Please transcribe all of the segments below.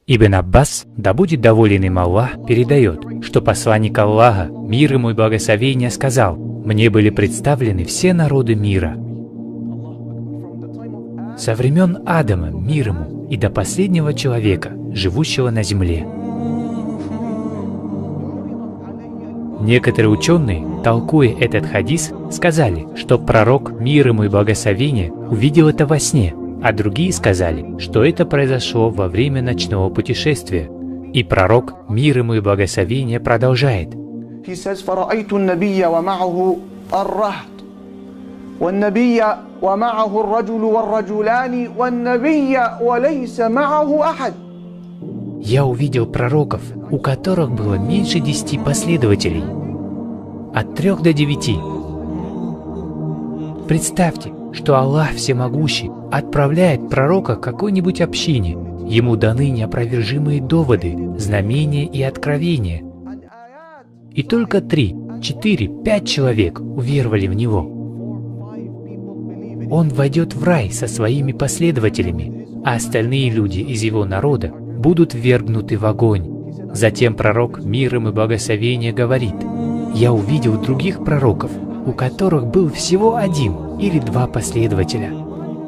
Ибн Аббас, да будет доволен им Аллах, передает, что посланник Аллаха, мир ему и благословение, сказал: «Мне были представлены все народы мира». Со времен Адама, мир ему, и до последнего человека, живущего на земле. Некоторые ученые, толкуя этот хадис, сказали, что пророк, мир ему и благословение, увидел это во сне, а другие сказали, что это произошло во время ночного путешествия. И пророк, мир ему и благословение, продолжает: «Я увидел пророков, у которых было меньше 10 последователей, от 3 до 9. Представьте, что Аллах Всемогущий отправляет пророка к какой-нибудь общине. Ему даны неопровержимые доводы, знамения и откровения. И только 3, 4, 5 человек уверовали в него. Он войдет в рай со своими последователями, а остальные люди из его народа будут ввергнуты в огонь. Затем пророк, мир им и благословение, говорит: «Я увидел других пророков, у которых был всего 1 или 2 последователя.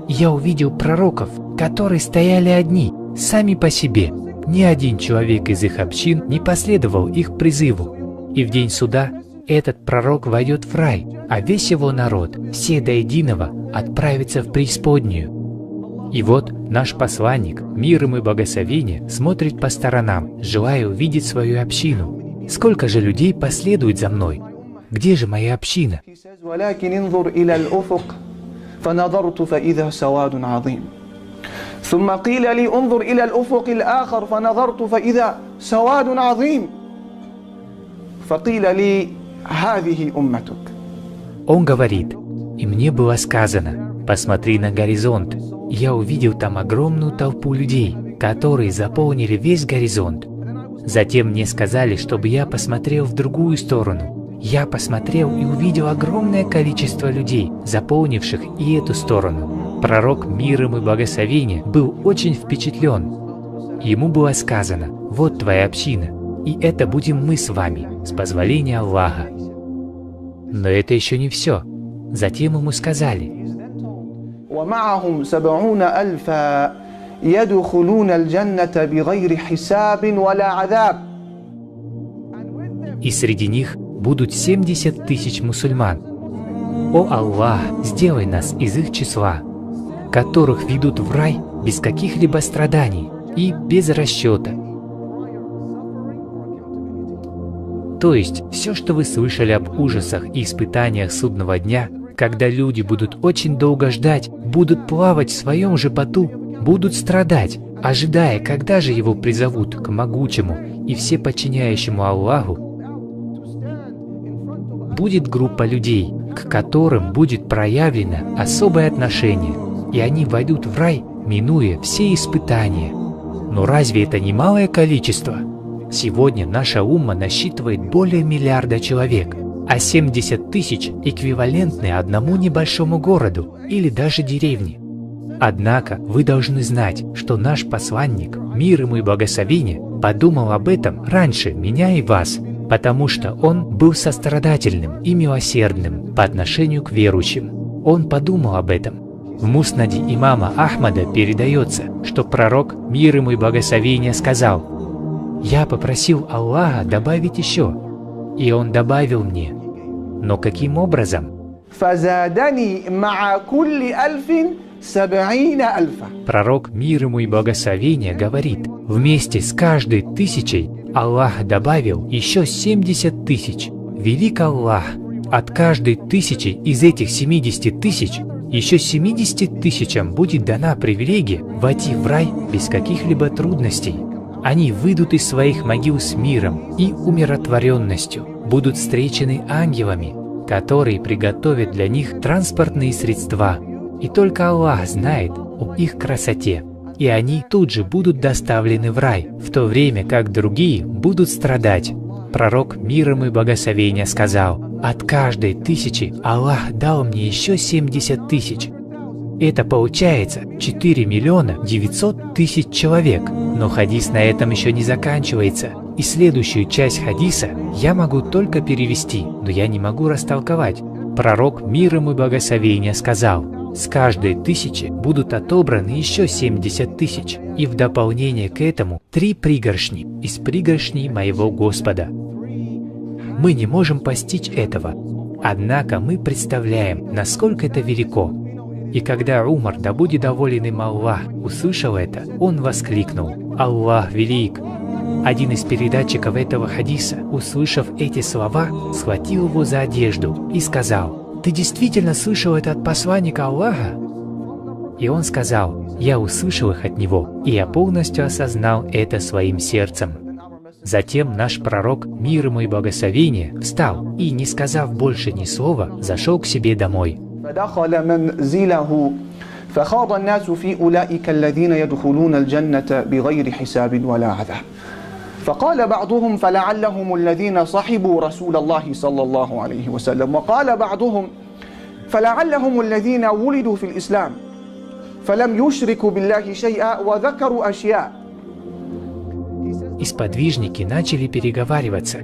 Я увидел пророков, которые стояли одни, сами по себе. Ни один человек из их общин не последовал их призыву. И в день суда этот пророк войдет в рай, а весь его народ, все до единого, отправится в преисподнюю». И вот наш посланник, мир ему и благословение, смотрит по сторонам, желая увидеть свою общину. Сколько же людей последует за мной? Где же моя община? Он говорит: «И мне было сказано: посмотри на горизонт. Я увидел там огромную толпу людей, которые заполнили весь горизонт. Затем мне сказали, чтобы я посмотрел в другую сторону. Я посмотрел и увидел огромное количество людей, заполнивших и эту сторону. Пророк, мир ему и благословение, был очень впечатлен. Ему было сказано: вот твоя община, и это будем мы с вами, с позволения Аллаха». Но это еще не все. Затем ему сказали: ومعهم 70,000 يدخلون الجنة بغير حساب ولا عذاب. И среди них будут 70 тысяч мусульман. О Аллах, сделай нас из их числа, которых ведут в рай без каких-либо страданий и без расчета. То есть, все, что вы слышали об ужасах и испытаниях судного дня, когда люди будут очень долго ждать, будут плавать в своем же поту, будут страдать, ожидая, когда же его призовут к могучему и всеподчиняющему Аллаху, будет группа людей, к которым будет проявлено особое отношение, и они войдут в рай, минуя все испытания. Но разве это не малое количество? Сегодня наша умма насчитывает более миллиарда человек, а 70 тысяч эквивалентны одному небольшому городу или даже деревне. Однако вы должны знать, что наш посланник, мир ему и благословение, подумал об этом раньше меня и вас, потому что он был сострадательным и милосердным по отношению к верующим. Он подумал об этом. В муснаде имама Ахмада передается, что пророк, мир ему и благословение, сказал: «Я попросил Аллаха добавить еще, и он добавил мне». Но каким образом? Пророк, мир ему и благословение, говорит: вместе с каждой 1000 Аллах добавил еще 70 тысяч. Велик Аллах! От каждой 1000 из этих 70 тысяч еще 70 тысячам будет дана привилегия войти в рай без каких-либо трудностей. Они выйдут из своих могил с миром и умиротворенностью, будут встречены ангелами, которые приготовят для них транспортные средства. И только Аллах знает о их красоте. И они тут же будут доставлены в рай, в то время как другие будут страдать. Пророк, мир ему и благословение, сказал: «От каждой 1000 Аллах дал мне еще 70 тысяч». Это получается 4 900 000 человек. Но хадис на этом еще не заканчивается, и следующую часть хадиса я могу только перевести, но я не могу растолковать. Пророк, мир ему и благословение, сказал: «С каждой 1000 будут отобраны еще 70 000, и в дополнение к этому 3 пригоршни из пригоршней моего Господа». Мы не можем постичь этого, однако мы представляем, насколько это велико. И когда Умар, да будет доволен им Аллах, услышал это, он воскликнул: «Аллах велик!» Один из передатчиков этого хадиса, услышав эти слова, схватил его за одежду и сказал: «Ты действительно слышал это от посланника Аллаха?» И он сказал: «Я услышал их от него, и я полностью осознал это своим сердцем». Затем наш пророк, мир ему и благословение, встал и, не сказав больше ни слова, зашел к себе домой. فخاض الناس في أولئك الذين يدخلون الجنة بغير حساب ولا عذاب فقال بعضهم فلعلهم الذين صحبوا رسول الله صلى الله عليه وسلم وقال بعضهم فلعلهم الذين ولدوا في الإسلام فلم يشركوا بالله شيئا وذكروا أشياء. И сподвижники начали переговариваться.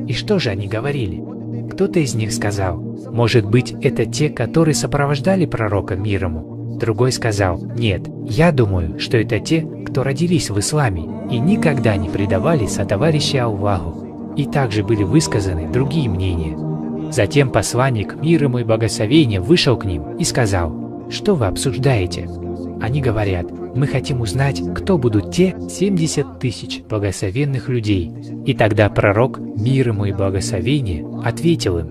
И что же они говорили? Кто-то из них сказал: «Может быть, это те, которые сопровождали пророка мир ему?» Другой сказал: «Нет, я думаю, что это те, кто родились в исламе и никогда не предавали сотоварища Аллаху». И также были высказаны другие мнения. Затем посланник, мир ему и благословение, вышел к ним и сказал: «Что вы обсуждаете?» Они говорят: «Мы хотим узнать, кто будут те 70 000 благословенных людей». И тогда пророк, мир ему и благословение, ответил им: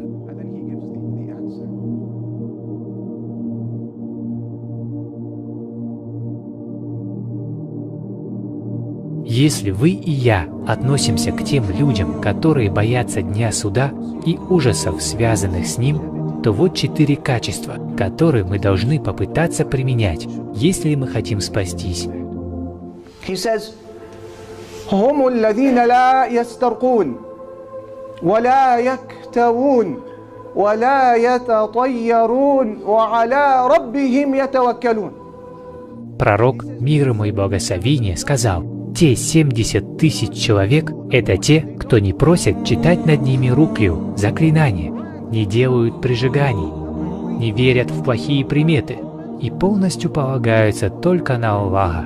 «Если вы и я относимся к тем людям, которые боятся Дня Суда и ужасов, связанных с ним, то вот 4 качества, которые мы должны попытаться применять, если мы хотим спастись». He says, هم الذين لا يسترقون ولا يكتوون ولا يتطيرون وعلى ربهم يتوكلون. Пророк, мир ему и благословение, сказал: «Те 70 000 человек – это те, кто не просит читать над ними рукью, заклинания, не делают прижиганий, не верят в плохие приметы и полностью полагаются только на Аллаха.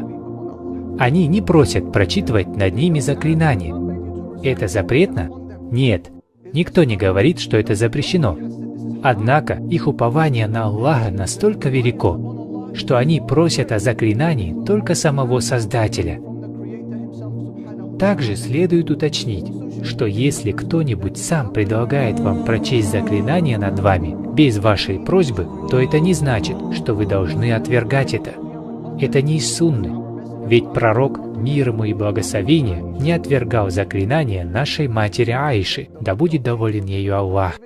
Они не просят прочитывать над ними заклинания. Это запретно? Нет, никто не говорит, что это запрещено. Однако их упование на Аллаха настолько велико, что они просят о заклинании только самого Создателя». Также следует уточнить, что если кто-нибудь сам предлагает вам прочесть заклинание над вами без вашей просьбы, то это не значит, что вы должны отвергать это. Это не из сунны, ведь пророк, мир ему и благословение, не отвергал заклинания нашей матери Аиши, да будет доволен ею Аллах.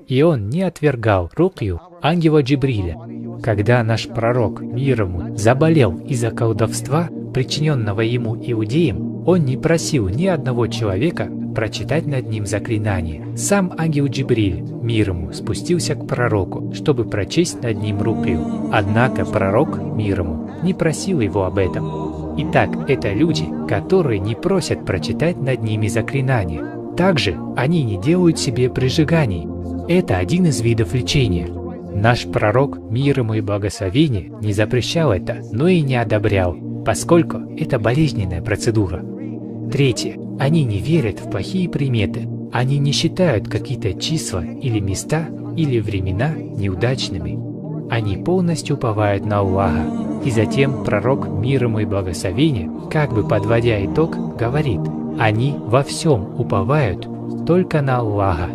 И он не отвергал рукью ангела Джибриля. Когда наш пророк, мир ему, заболел из-за колдовства, причиненного ему иудеям, он не просил ни одного человека прочитать над ним заклинание. Сам ангел Джибриль, мир ему, спустился к пророку, чтобы прочесть над ним рукью. Однако пророк, мир ему, не просил его об этом. Итак, это люди, которые не просят прочитать над ними заклинания. Также они не делают себе прижиганий. Это один из видов лечения. Наш пророк, мир ему и благословение, не запрещал это, но и не одобрял, поскольку это болезненная процедура. Третье. Они не верят в плохие приметы. Они не считают какие-то числа или места или времена неудачными. Они полностью уповают на Аллаха. И затем пророк, мир ему и благословение, как бы подводя итог, говорит: они во всем уповают только на Аллаха.